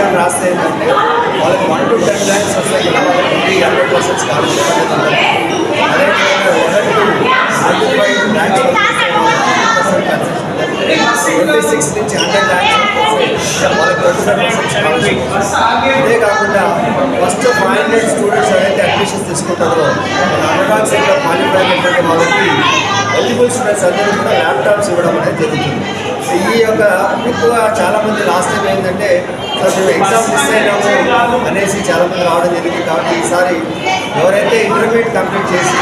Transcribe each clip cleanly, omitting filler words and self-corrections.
Exam రాస్తే ఏంటంటే వాళ్ళకి 1 to 10 ర్యాంక్స్ వస్తాయి కదా, వాళ్ళకి 100% స్కాలర్షిప్ అనేది ఉంటుంది. అదేవిధంగా 1 to 25 ర్యాంక్స్ 26 నుంచి 100 ర్యాంక్స్ వాళ్ళకి 25% స్కాలర్షిప్. ఇదే కాకుండా ఫస్ట్ 500 స్టూడెంట్స్ ఎవరైతే అడ్మిషన్స్ తీసుకుంటారో అనురాగ్ సెంటర్ క్వాలిఫై అయినటువంటి వాళ్ళకి ఎలిజిబుల్ స్టూడెంట్స్ అందరూ కూడా ల్యాప్టాప్స్ ఇవ్వడం అనేది జరుగుతుంది. ఈ యొక్క ఎక్కువ చాలామంది లాస్ట్ టైం ఏంటంటే మేము ఎగ్జామ్ మిస్ అయినాము అనేసి చాలామంది రావడం జరిగింది. కాబట్టి ఈసారి ఎవరైతే ఇంటర్మీడియట్ కంప్లీట్ చేసి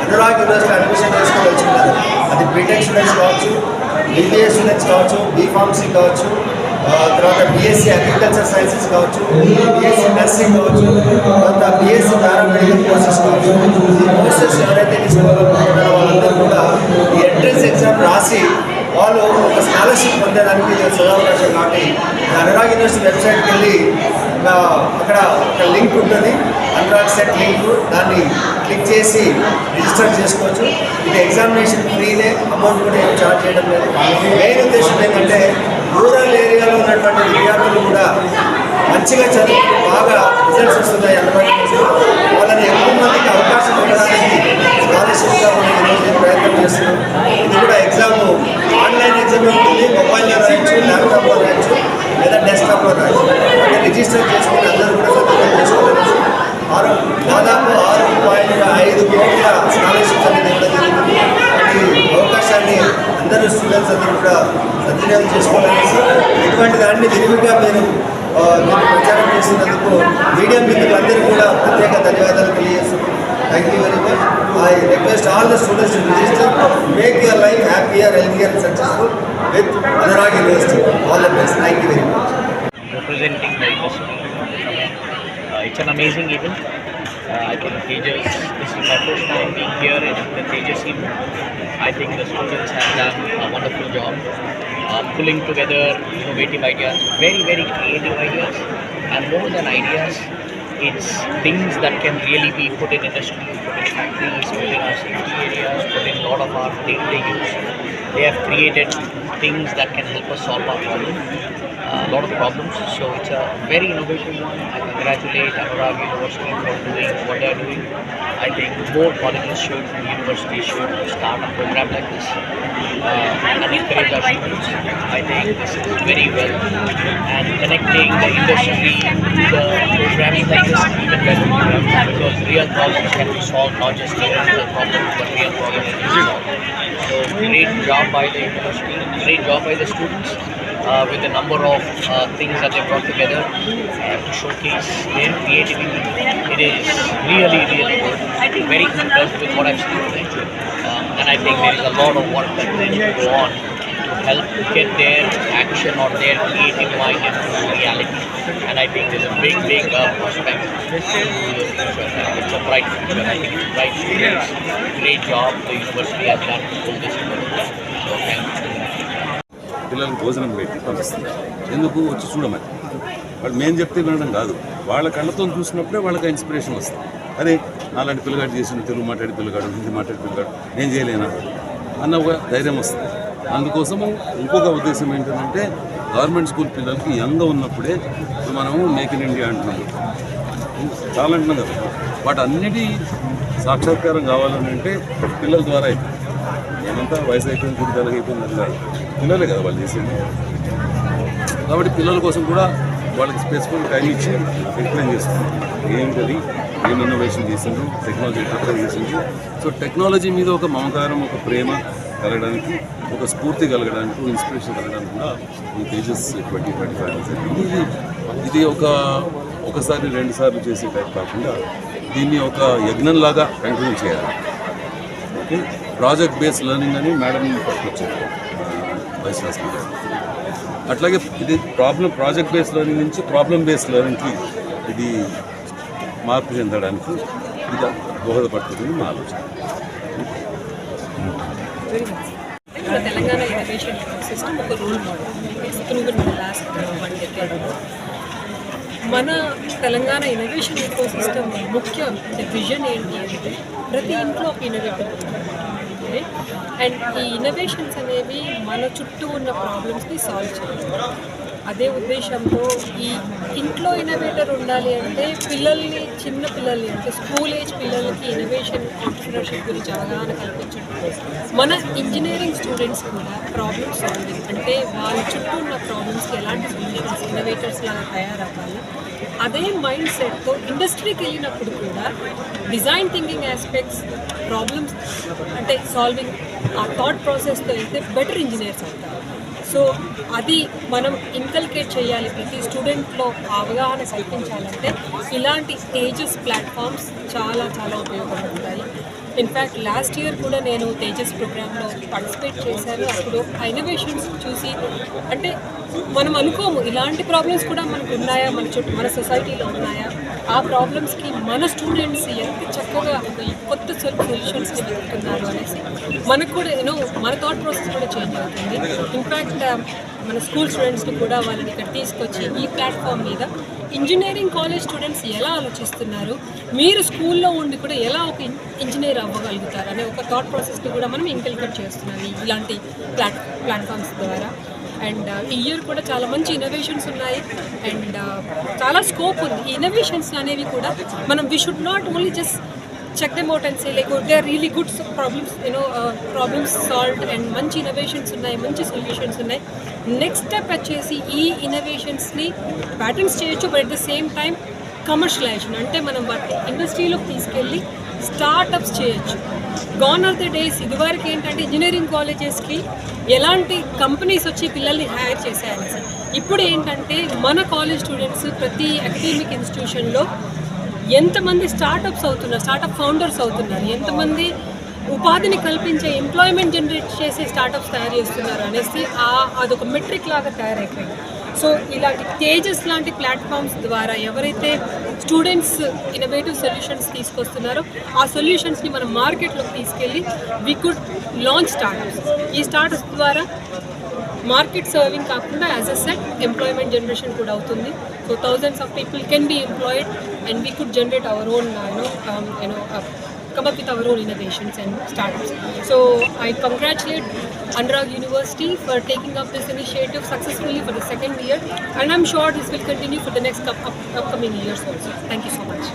అనురాగ్ యూనివర్సిటీ అడ్మిషన్ చేసుకోవాల్సుకున్నారు, అది బీటెక్ స్టూడెంట్స్ కావచ్చు, బీబీఏ స్టూడెంట్స్ కావచ్చు, బీఫార్మసీ కావచ్చు, తర్వాత బీఎస్సీ అగ్రికల్చర్ సైన్సెస్ కావచ్చు, బీఎస్సీ నర్సింగ్ కావచ్చు, తర్వాత బీఎస్సీ పారామెడికల్ కోర్సెస్ కావచ్చు. ఈ కోర్సెస్ ఎవరైతే తీసుకోవాలనుకుంటున్నారో వాళ్ళందరూ కూడా ఈ ఎంట్రన్స్ ఎగ్జామ్ రాసి వాళ్ళు ఒక స్కాలర్షిప్ పొందడానికి సదవకాశం. కాబట్టి అనురాగ్ యూనివర్సిటీ వెబ్సైట్కి వెళ్ళి అక్కడ ఒక లింక్ ఉంటుంది, అనురాగ్ సెట్ లింక్, దాన్ని క్లిక్ చేసి రిజిస్టర్ చేసుకోవచ్చు. ఇది ఎగ్జామినేషన్ ఫ్రీనే, అమౌంట్ కూడా ఏం ఛార్జ్ చేయడం లేదు. మెయిన్ ఉద్దేశం ఏంటంటే రూరల్ ఏరియాలో ఉన్నటువంటి విద్యార్థులు కూడా మంచిగా చదువు బాగా రిజల్ట్స్ వస్తున్నాయి అనురాగ్ యూనివర్సిటీ, వాళ్ళని ఎక్కువ మందికి అవకాశం ఇవ్వడానికి స్కాలర్షిప్గా మనం ఈరోజు ప్రయత్నం చేస్తున్నాం. ఇది కూడా ఎగ్జామ్ ఆన్లైన్ ఎగ్జామ్ ఉంటుంది, మొబైల్లో రాయొచ్చు, ల్యాప్టాప్లో రాయొచ్చు, లేదా డెస్క్టాప్లో రాయొచ్చు. అంటే రిజిస్టర్ చేసుకుని అందరూ కూడా సదుపాయం చేసుకోవచ్చు. దాదాపు 6.5 కోట్ల స్కాలర్షిప్స్ అనేది ఇవ్వడం జరుగుతుంది. ఈ అవకాశాన్ని అందరూ స్టూడెంట్స్ అందరూ కూడా సద్వినియోగం చేసుకోవాలనేసి ఇటువంటి దాన్ని విరివిగా మీరు ప్రచారం చేసినందుకు మీడియా మిత్రులందరూ కూడా ప్రత్యేక ధన్యవాదాలు తెలియజేస్తున్నాను. Thank you very much. I request all the students to register, make your life happier, healthier and successful with Anurag University. All the best. Thank you very much. Representing the university. It's an amazing event. I think Tejas, this is my first time being here in the Tejas event. I think the students have done a wonderful job pulling together innovative ideas, very, very creative ideas, and more than ideas, it's things that can really be put in industry, put in factories, put in our safety areas, put in a lot of our day-to-day use. They have created things that can help us solve our problem, a lot of problems. So it's a very innovative one. I congratulate Anurag University for doing what they are doing. I think more colleges should, universities should start a program like this and encourage our students. I think this is very well, and connecting the industry to the programs like this even better, because real problems can be solved, not just theoretical problems, but real problems can be solved. So great job by the university, great job by the students with the number of things that they brought together to showcase their creativity. It is really, really good. Very impressed with what I've seen today. And I think there is a lot of work that needs to go on to help get their action or their creative mind into reality. And I think there's a big, big prospect to the future. It's a bright future. I think it's bright students. Great job the university has done to pull this together. So thank you. పిల్లలకు భోజనం పెట్టి పంపిస్తుంది. ఎందుకు వచ్చి చూడమని వాళ్ళు మేము చెప్తే వినడం కాదు, వాళ్ళ కళ్ళతో చూసినప్పుడే వాళ్ళకి ఇన్స్పిరేషన్ వస్తుంది. అరే అలాంటి పిల్లగాడు చేసిన, తెలుగు మాట్లాడి పిల్లగాడు, హిందీ మాట్లాడి పిల్లగాడు, నేను చేయలేనా అన్న ఒక ధైర్యం వస్తుంది. అందుకోసము ఇంకొక ఉద్దేశం ఏంటంటే గవర్నమెంట్ స్కూల్ పిల్లలకి యంగ్గా ఉన్నప్పుడే మనము మేక్ ఇన్ ఇండియా అంటున్నాము, చాలా అంటున్నాం కదా, వాటన్నిటి సాక్షాత్కారం కావాలని అంటే పిల్లల ద్వారా అయిపోయింది. ఏమంతా వయసు అయిపోయింది, గుడిదలగా అయిపోయింది, అది కాదు, పిల్లలే కదా వాళ్ళు చేసేది. కాబట్టి పిల్లల కోసం కూడా వాళ్ళకి స్పెసిఫిక్ టైం ఇచ్చి ఎక్స్ప్లెయిన్ చేస్తుంది ఏంటది, ఏం ఇన్నోవేషన్ చేసిండ్రు, టెక్నాలజీ ఎట్లా చేసిండ్రు. సో టెక్నాలజీ మీద ఒక మమకారం, ఒక ప్రేమ కలగడానికి, ఒక స్ఫూర్తి కలగడానికి, ఇన్స్పిరేషన్ కలగడానికి కూడా ఈ తేజస్ 2025 ఇది ఒకసారి 2 సార్లు చేసే టైప్ కాకుండా దీన్ని ఒక యజ్ఞంలాగా కంటిన్యూ చేయాలి. ఓకే, ప్రాజెక్ట్ బేస్డ్ లెర్నింగ్ అని మేడం పట్టుకొచ్చారు వైస్ ఛాన్సలర్ గారు. అట్లాగే ఇది ప్రాజెక్ట్ బేస్డ్ లెర్నింగ్ నుంచి ప్రాబ్లమ్ బేస్డ్ లెర్నింగ్కి ఇది మార్పు చెందడానికి ఇది దోహదపడుతుందని మా ఆలోచన. తెలంగాణ ఇన్నోవేషన్ సిస్టమ్ ఒక రోల్ మోడల్ లాస్ట్ 1 decade. మన తెలంగాణ ఇన్నోవేషన్ ఎకో సిస్టమ్ ముఖ్య విజన్ ఏంటి అంటే ప్రతి ఇంట్లో ఒక ఇన్నోవేటివ్ అండ్ ఈ ఇన్నోవేషన్స్ అనేవి మన చుట్టూ ఉన్న ప్రాబ్లమ్స్ని సాల్వ్ చేయాలి. అదే ఉద్దేశంతో ఈ ఇంట్లో ఇన్నోవేటర్ ఉండాలి అంటే చిన్న పిల్లల్ని అంటే స్కూల్ ఏజ్ పిల్లలకి ఇన్నోవేషన్ ఆంటర్‌ప్రెన్యూర్‌షిప్ గురించి అవగాహన కల్పించడం, మన ఇంజనీరింగ్ స్టూడెంట్స్ కూడా ప్రాబ్లమ్ సాల్వింగ్ అంటే వాళ్ళ చుట్టూ ఉన్న ప్రాబ్లమ్స్కి ఎలాంటి సొల్యూషన్స్ ఇన్నోవేటర్స్ లాగా తయారవ్వాలి, అదే మైండ్ సెట్తో ఇండస్ట్రీకి వెళ్ళినప్పుడు కూడా డిజైన్ థింకింగ్ ఆస్పెక్ట్స్ ప్రాబ్లమ్స్ అంటే సాల్వింగ్ ఆ థాట్ ప్రాసెస్తో వెళ్తే బెటర్ ఇంజనీర్స్ అవుతారు. సో అది మనం ఇన్కల్కేట్ చేయాలి, ప్రతి స్టూడెంట్లో అవగాహన కల్పించాలంటే ఇలాంటి తేజస్ ప్లాట్ఫామ్స్ చాలా చాలా ఉపయోగపడతాయి. ఇన్ఫ్యాక్ట్ లాస్ట్ ఇయర్ కూడా నేను తేజస్ ప్రోగ్రాంలో పార్టిసిపేట్ చేశాను. అప్పుడు ఆ ఇన్నోవేషన్స్ చూసి అంటే మనం అనుకోము ఇలాంటి ప్రాబ్లమ్స్ కూడా మనకు ఉన్నాయా, మన చుట్టూ మన సొసైటీలో ఉన్నాయా, ఆ ప్రాబ్లమ్స్కి మన స్టూడెంట్స్ ఎంత చక్కగా కొత్త సొల్యూషన్స్ని వెతుకుతున్నారు అనేసి మనకు కూడా మన థాట్ ప్రాసెస్ కూడా చేంజ్ అవుతుంది. ఇన్ఫ్యాక్ట్ మన స్కూల్ స్టూడెంట్స్ని కూడా వాళ్ళని ఇక్కడ తీసుకొచ్చి ఈ ప్లాట్ఫామ్ మీద ఇంజనీరింగ్ కాలేజ్ స్టూడెంట్స్ ఎలా ఆలోచిస్తున్నారు, మీరు స్కూల్లో ఉండి కూడా ఎలా ఒక ఇంజనీర్ అవ్వగలుగుతారు అనే ఒక థాట్ ప్రాసెస్ని కూడా మనం ఇంకల్కేట్ చేస్తున్నాం ఇలాంటి ప్లాట్ఫామ్స్ ద్వారా. అండ్ ఈ ఇయర్ కూడా చాలా మంచి ఇన్నోవేషన్స్ ఉన్నాయి అండ్ చాలా స్కోప్ ఉంది. ఈ ఇన్నోవేషన్స్ అనేవి కూడా మనం we should not only just check them out and say like they are really good problems solved and మంచి ఇన్నోవేషన్స్ ఉన్నాయి, మంచి సొల్యూషన్స్ ఉన్నాయి. నెక్స్ట్ స్టెప్ వచ్చేసి ఈ ఇన్నోవేషన్స్ని ప్యాటర్న్స్ చేయొచ్చు, but at the same time commercialization అంటే మనం వాటిని ఇండస్ట్రీలోకి తీసుకెళ్ళి స్టార్టప్స్ చేయొచ్చు. గాన్ ఆర్ ద డేస్ ఇదివరకు ఏంటంటే ఇంజనీరింగ్ కాలేజెస్కి ఎలాంటి కంపెనీస్ వచ్చి పిల్లల్ని హైర్ చేశాయని, ఇప్పుడు ఏంటంటే మన కాలేజ్ స్టూడెంట్స్ ప్రతి అకాడమిక్ ఇన్స్టిట్యూషన్లో ఎంతమంది స్టార్టప్స్ అవుతున్నారు, స్టార్టప్ ఫౌండర్స్ అవుతున్నారు, ఎంతమంది ఉపాధిని కల్పించే ఎంప్లాయ్మెంట్ జనరేట్ చేసే స్టార్టప్స్ తయారు చేస్తున్నారు అనేసి అదొక మెట్రిక్ లాగా తయారైపోయింది. సో ఇలాంటి తేజస్ లాంటి ప్లాట్ఫామ్స్ ద్వారా ఎవరైతే స్టూడెంట్స్ ఇన్నోవేటివ్ సొల్యూషన్స్ తీసుకొస్తున్నారో ఆ సొల్యూషన్స్ని మనం మార్కెట్లోకి తీసుకెళ్ళి వీ కుడ్ లాంచ్ స్టార్టప్స్. ఈ స్టార్టప్స్ ద్వారా మార్కెట్ సర్వింగ్ కాకుండా as a set employment generation కూడా అవుతుంది. So thousands of people can be employed and we could generate our own come up with our own innovations and startups. So I congratulate Anurag University for taking up this initiative successfully for the second year, and I'm sure this will continue for the next upcoming years also. Thank you so much.